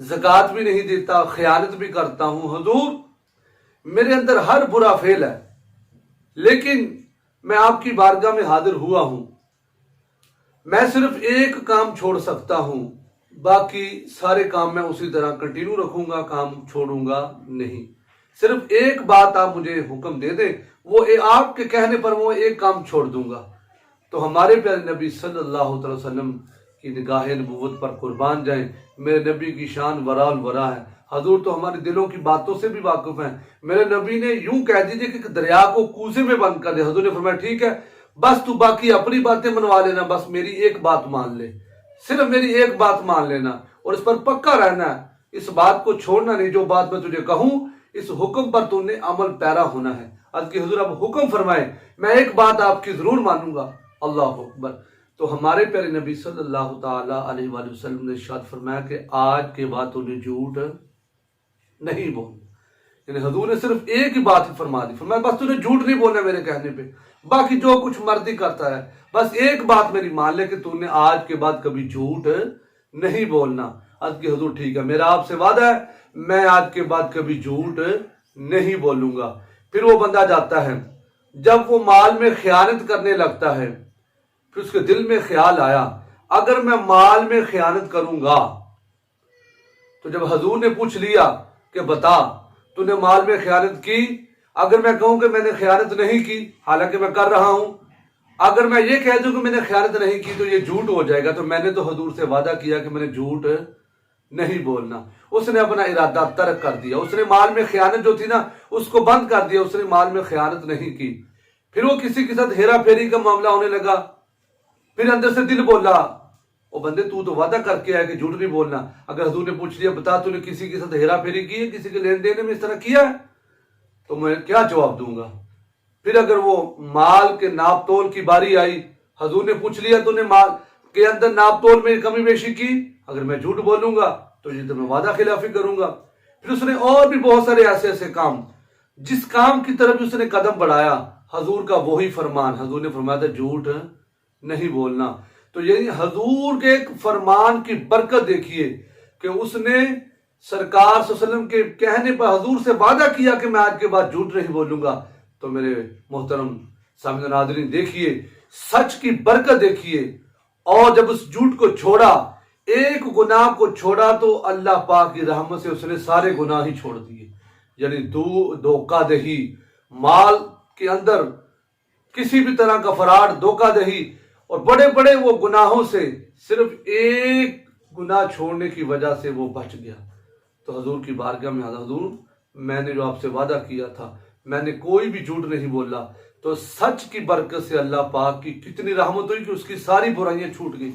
زکوٰۃ بھی نہیں دیتا، خیانت بھی کرتا ہوں، حضور میرے اندر ہر برا فعل ہے، لیکن میں آپ کی بارگاہ میں حاضر ہوا ہوں، میں صرف ایک کام چھوڑ سکتا ہوں، باقی سارے کام میں اسی طرح کنٹینیو رکھوں گا، کام چھوڑوں گا نہیں، صرف ایک بات آپ مجھے حکم دے دیں، وہ آپ کے کہنے پر وہ ایک کام چھوڑ دوں گا۔ تو ہمارے پیارے نبی صلی اللہ علیہ وسلم کی نگاہ نبوت پر قربان جائیں، میرے نبی کی شان ورا الورا ہے، حضور تو ہمارے دلوں کی باتوں سے بھی واقف ہیں۔ میرے نبی نے یوں کہہ دیجئے کہ دریا کو کوزے میں بند کر دے، حضور نے فرمایا ٹھیک ہے، بس تو باقی اپنی باتیں منوا لینا، بس میری ایک بات مان لے، صرف میری ایک بات مان لینا اور اس پر پکا رہنا ہے، اس بات کو چھوڑنا نہیں، جو بات میں تجھے کہوں اس حکم پر تو نے عمل پیرا ہونا ہے۔ عرض کہ حضور اب حکم فرمائیں، میں ایک بات آپ کی ضرور مانوں گا۔ اللہ اکبر۔ تو ہمارے پیارے نبی صلی اللہ تعالی علیہ وآلہ وسلم نے ارشاد فرمایا کہ آج کے بعد تو نے جھوٹ نہیں بولنا، یعنی حضور نے صرف ایک ہی بات فرما دی، فرمایا بس تو نے جھوٹ نہیں بولنا میرے کہنے پہ، باقی جو کچھ مرضی کرتا ہے، بس ایک بات میری مان لے کہ تو نے آج کے بعد کبھی جھوٹ نہیں بولنا۔ عرض کہ حضور ٹھیک ہے، میرا آپ سے وعدہ ہے میں آج کے بعد کبھی جھوٹ نہیں بولوں گا۔ پھر وہ بندہ جاتا ہے، جب وہ مال میں خیانت کرنے لگتا ہے، پھر اس کے دل میں خیال آیا اگر میں مال میں خیانت کروں گا، تو جب حضور نے پوچھ لیا کہ بتا تو نے مال میں خیانت کی، اگر میں کہوں کہ میں نے خیانت نہیں کی حالانکہ میں کر رہا ہوں، اگر میں یہ کہہ دوں کہ میں نے خیانت نہیں کی تو یہ جھوٹ ہو جائے گا، تو میں نے تو حضور سے وعدہ کیا کہ میں نے جھوٹ نہیں بولنا۔ اس نے اپنا ارادہ ترک کر دیا، اس نے مال میں خیانت جو تھی نا اس کو بند کر دیا، اس نے مال میں خیانت نہیں کی۔ پھر وہ کسی کے ساتھ ہیرا پھیری کا معاملہ ہونے لگا، پھر اندر سے دل بولا وہ بندے تو وعدہ کر کے آیا کہ جھوٹ نہیں بولنا، اگر حضور نے پوچھ لیا بتا تو نے کسی کے ساتھ ہیرا پھیری کی ہے، کسی کے لین دین میں اس طرح کیا ہے، تو میں کیا جواب دوں گا۔ پھر اگر وہ مال کے ناپ تول کی باری آئی، حضور نے پوچھ لیا تو نے مال کے اندر ناپ تول میں کمی بیشی کی، اگر میں جھوٹ بولوں گا تو یہ تو میں وعدہ خلافی کروں گا۔ پھر اس نے اور بھی بہت سارے ایسے کام، جس کام کی طرف اس نے قدم بڑھایا حضور کا وہی فرمان، حضور نے فرمایا تھا جھوٹ نہیں بولنا۔ تو یعنی حضور کے ایک فرمان کی برکت دیکھیے کہ اس نے سرکار صلی اللہ علیہ وسلم کے کہنے پر حضور سے وعدہ کیا کہ میں آج کے بعد جھوٹ نہیں بولوں گا۔ تو میرے محترم سامعین ناظرین دیکھیے سچ کی برکت دیکھیے، اور جب اس جھوٹ کو چھوڑا، ایک گناہ کو چھوڑا تو اللہ پاک کی رحمت سے اس نے سارے گناہ ہی چھوڑ دیے، یعنی دھوکہ دہی، مال کے اندر کسی بھی طرح کا فراڈ، دھوکہ دہی اور بڑے بڑے وہ گناہوں سے صرف ایک گناہ چھوڑنے کی وجہ سے وہ بچ گیا۔ تو حضور کی بارگاہ میں حضور میں نے جو آپ سے وعدہ کیا تھا، میں نے کوئی بھی جھوٹ نہیں بولا، تو سچ کی برکت سے اللہ پاک کی کتنی رحمت ہوئی کہ اس کی ساری برائیاں چھوٹ گئی۔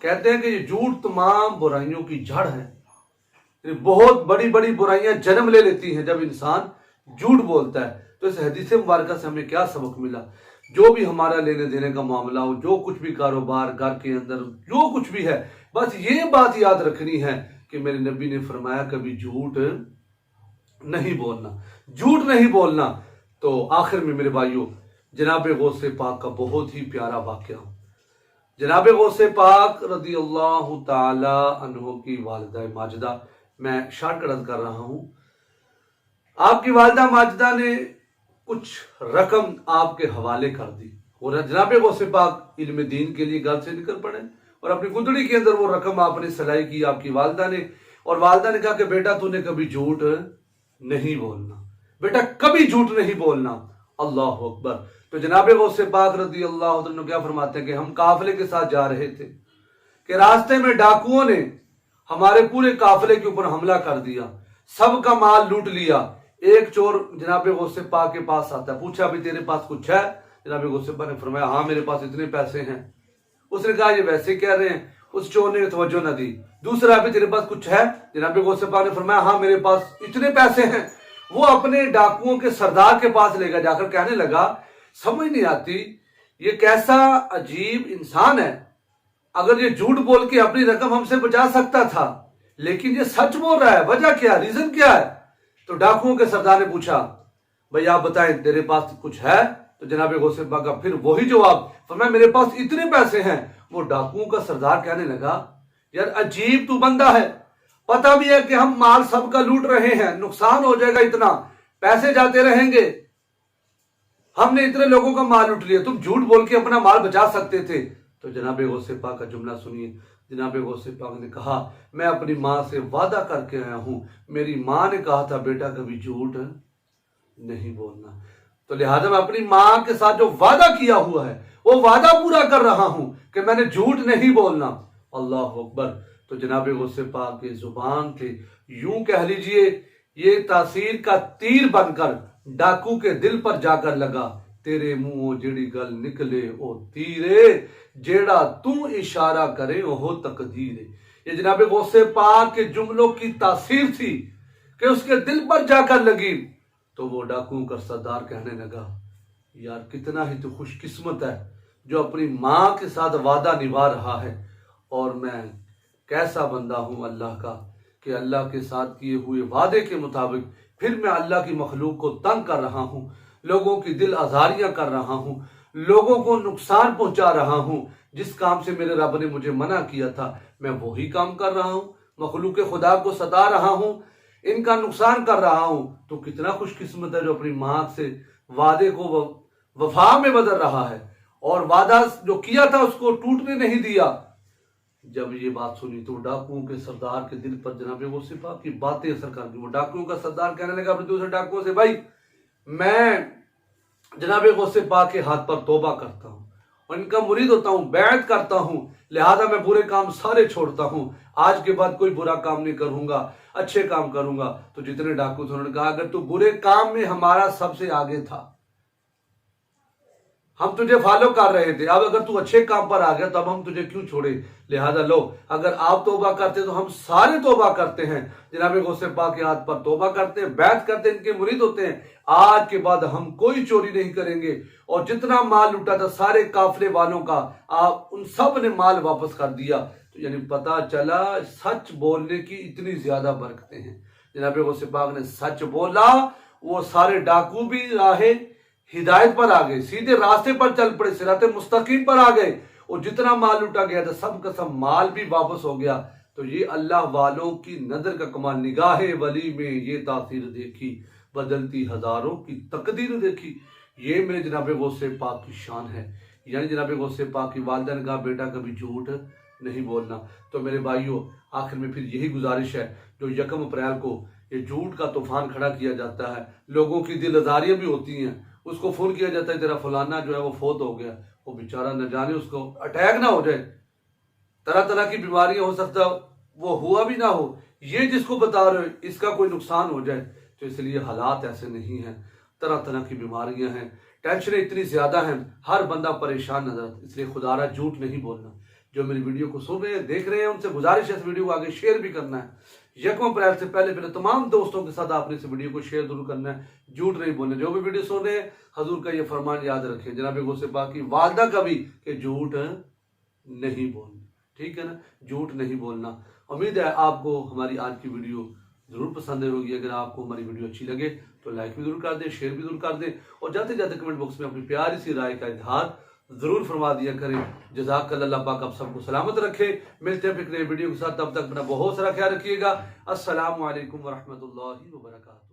کہتے ہیں کہ یہ جھوٹ تمام برائیوں کی جڑ ہے، بہت بڑی بڑی برائیاں جنم لے لیتی ہیں جب انسان جھوٹ بولتا ہے۔ تو اس حدیث مبارکہ سے ہمیں کیا سبق ملا؟ جو بھی ہمارا لینے دینے کا معاملہ ہو، جو کچھ بھی کاروبار، گھر کے اندر جو کچھ بھی ہے، بس یہ بات یاد رکھنی ہے کہ میرے نبی نے فرمایا کبھی جھوٹ نہیں بولنا، جھوٹ نہیں بولنا۔ تو آخر میں میرے بھائیوں، جناب غوث پاک کا بہت ہی پیارا واقعہ، جناب غوث پاک رضی اللہ تعالی عنہ کی والدہ ماجدہ، میں شارٹ کٹ کر رہا ہوں، آپ کی والدہ ماجدہ نے کچھ رقم آپ کے حوالے کر دی، اور جناب غوث پاک علم دین کے لیے گھر سے نکل پڑے، اور اپنی گدڑی کے اندر وہ رقم آپ نے سلائی کی آپ کی والدہ نے، اور والدہ نے کہا کہ بیٹا تو نے کبھی جھوٹ نہیں بولنا، بیٹا کبھی جھوٹ نہیں بولنا۔ اللہ اکبر۔ تو جناب غوث پاک رضی اللہ عنہ کیا فرماتے ہیں کہ ہم قافلے کے ساتھ جا رہے تھے کہ راستے میں ڈاکوؤں نے ہمارے پورے قافلے کے اوپر حملہ کر دیا، سب کا مال لوٹ لیا۔ ایک چور جناب غوث پاک کے پاس آتا ہے، پوچھا بھی تیرے پاس کچھ ہے؟ جناب غوث پاک نے فرمایا ہاں میرے پاس اتنے پیسے ہیں۔ اس نے کہا یہ ویسے کہہ رہے ہیں، اس چور نے توجہ نہ دی۔ دوسرا بھی تیرے پاس کچھ ہے؟ جناب غوث پاک نے فرمایا ہاں میرے پاس اتنے پیسے ہیں۔ وہ اپنے ڈاکوؤں کے سردار کے پاس لے گا، جا کر کہنے لگا سمجھ نہیں آتی یہ کیسا عجیب انسان ہے، اگر یہ جھوٹ بول کے اپنی رقم ہم سے بچا سکتا تھا لیکن یہ سچ بول رہا ہے، وجہ کیا، ریزن کیا ہے؟ تو ڈاکوؤں کے سردار نے پوچھا بھئی آپ بتائیں تیرے پاس کچھ ہے؟ تو جناب غوث پاک کا پھر وہی جواب، فرمایا میرے پاس اتنے پیسے ہیں۔ وہ ڈاکوؤں کا سردار کہنے لگا یار عجیب تو بندہ ہے، پتہ بھی ہے کہ ہم مال سب کا لوٹ رہے ہیں، نقصان ہو جائے گا، اتنا پیسے جاتے رہیں گے، ہم نے اتنے لوگوں کا مال لوٹ لیا، تم جھوٹ بول کے اپنا مال بچا سکتے تھے۔ تو جناب غوث پاک کا جملہ سنیے، جناب غوث پاک نے کہا میں اپنی ماں سے وعدہ کر کے آیا ہوں، میری ماں نے کہا تھا بیٹا کبھی جھوٹ نہیں بولنا، تو لہذا میں اپنی ماں کے ساتھ جو وعدہ کیا ہوا ہے وہ وعدہ پورا کر رہا ہوں کہ میں نے جھوٹ نہیں بولنا۔ اللہ اکبر۔ تو جناب غوث پاک کی زبان تھے، یوں کہہ لیجئے یہ تاثیر کا تیر بن کر ڈاکو کے دل پر جا کر لگا، تیرے منہ جیڑی گل نکلے او تیرے، جیڑا تو اشارہ کرے وہ تقدیر۔ یہ جناب غوث پاک کے جملوں کی تاثیر تھی کہ اس کے دل پر جا کر لگی، تو وہ ڈاکوؤں کا سردار کہنے لگا یار کتنا ہی تو خوش قسمت ہے جو اپنی ماں کے ساتھ وعدہ نبھا رہا ہے، اور میں کیسا بندہ ہوں اللہ کا کہ اللہ کے ساتھ کیے ہوئے وعدے کے مطابق پھر میں اللہ کی مخلوق کو تنگ کر رہا ہوں، لوگوں کی دل آزاریاں کر رہا ہوں، لوگوں کو نقصان پہنچا رہا ہوں۔ جس کام سے میرے رب نے مجھے منع کیا تھا میں وہی کام کر رہا ہوں، مخلوق خدا کو ستا رہا ہوں، ان کا نقصان کر رہا ہوں، تو کتنا خوش قسمت ہے جو اپنی ماں سے وعدے کو وفا میں بدل رہا ہے، اور وعدہ جو کیا تھا اس کو ٹوٹنے نہیں دیا۔ جب یہ بات سنی تو ڈاکوؤں کے سردار کے دل پر جناب غوث پاک کی باتیں اثر کر گئی۔ وہ ڈاکوؤں کا سردار کہنے لگا اپنے دوسرے ڈاکوؤں سے بھائی میں جناب غوث پاک کے ہاتھ پر توبہ کرتا ہوں اور ان کا مرید ہوتا ہوں، بیعت کرتا ہوں، لہذا میں برے کام سارے چھوڑتا ہوں، آج کے بعد کوئی برا کام نہیں کروں گا، اچھے کام کروں گا۔ تو جتنے ڈاکو تھے انہوں نے کہا اگر تو برے کام میں ہمارا سب سے آگے تھا، ہم تجھے فالو کر رہے تھے، اب اگر تو اچھے کام پر آ گیا تو اب ہم تجھے کیوں چھوڑے، لہذا لو اگر آپ توبہ کرتے تو ہم سارے توبہ کرتے ہیں۔ جناب غوث پاک کے ہاتھ پر توبہ کرتے ہیں، بیعت کرتے ہیں، ان کے مرید ہوتے ہیں، آج کے بعد ہم کوئی چوری نہیں کریں گے، اور جتنا مال لوٹا تھا سارے قافلے والوں کا آپ ان سب نے مال واپس کر دیا۔ تو یعنی پتہ چلا سچ بولنے کی اتنی زیادہ برکتیں ہیں۔ جناب غوث پاک نے سچ بولا، وہ سارے ڈاکو بھی راہ ہدایت پر آ گئے، سیدھے راستے پر چل پڑے، صراط مستقیم پر آ گئے، اور جتنا مال لوٹا گیا تھا سب کا سب مال بھی واپس ہو گیا۔ تو یہ اللہ والوں کی نظر کا کمال، نگاہ ولی میں یہ تاثیر دیکھی، بدلتی ہزاروں کی تقدیر دیکھی۔ یہ میرے جناب غوث پاک کی شان ہے۔ یعنی جناب غوث پاک کی والدہ نے کہا بیٹا کبھی جھوٹ نہیں بولنا۔ تو میرے بھائیوں آخر میں پھر یہی گزارش ہے، جو 1 اپریل کو یہ جھوٹ کا طوفان کھڑا کیا جاتا ہے، لوگوں کی دل آزاریاں بھی ہوتی ہیں، اس کو فون کیا جاتا ہے تیرا فلانا جو ہے وہ فوت ہو گیا، وہ بیچارہ نہ جانے اس کو اٹیک نہ ہو جائے، طرح طرح کی بیماریاں ہو سکتا وہ ہوا بھی نہ ہو، یہ جس کو بتا رہے ہو اس کا کوئی نقصان ہو جائے۔ تو اس لیے حالات ایسے نہیں ہیں، طرح طرح کی بیماریاں ہیں، ٹینشنیں اتنی زیادہ ہیں، ہر بندہ پریشان نظر آتا ہے۔ اس لیے خدا را جھوٹ نہیں بولنا۔ جو میری ویڈیو کو سن رہے ہیں دیکھ رہے ہیں ان سے گزارش ہے اس ویڈیو کو آگے شیئر بھی کرنا ہے۔ 1 اپریل سے پہلے تمام دوستوں کے ساتھ آپ نے اس ویڈیو کو شیئر ضرور کرنا ہے، جھوٹ نہیں بولنا۔ جو بھی ویڈیو سن رہے ہیں حضور کا یہ فرمان یاد رکھیں، جناب غوث پاک کی والدہ کا بھی، کہ جھوٹ نہیں بولنا، ٹھیک ہے نا، جھوٹ نہیں بولنا۔ امید ہے آپ کو ہماری آج کی ویڈیو ضرور پسند ہوگی۔ اگر آپ کو ہماری ویڈیو اچھی لگے تو لائک بھی ضرور کر دیں، شیئر بھی ضرور کر دیں، اور جاتے جاتے کمنٹ باکس میں اپنی پیاری سی رائے کا اظہار ضرور فرما دیا کریں۔ جزاک اللہ پاک آپ سب کو سلامت رکھے۔ ملتے ہیں پھر نئے ویڈیو کے ساتھ، تب تک اپنا بہت سارا خیال رکھیے گا۔ السلام علیکم ورحمۃ اللہ وبرکاتہ۔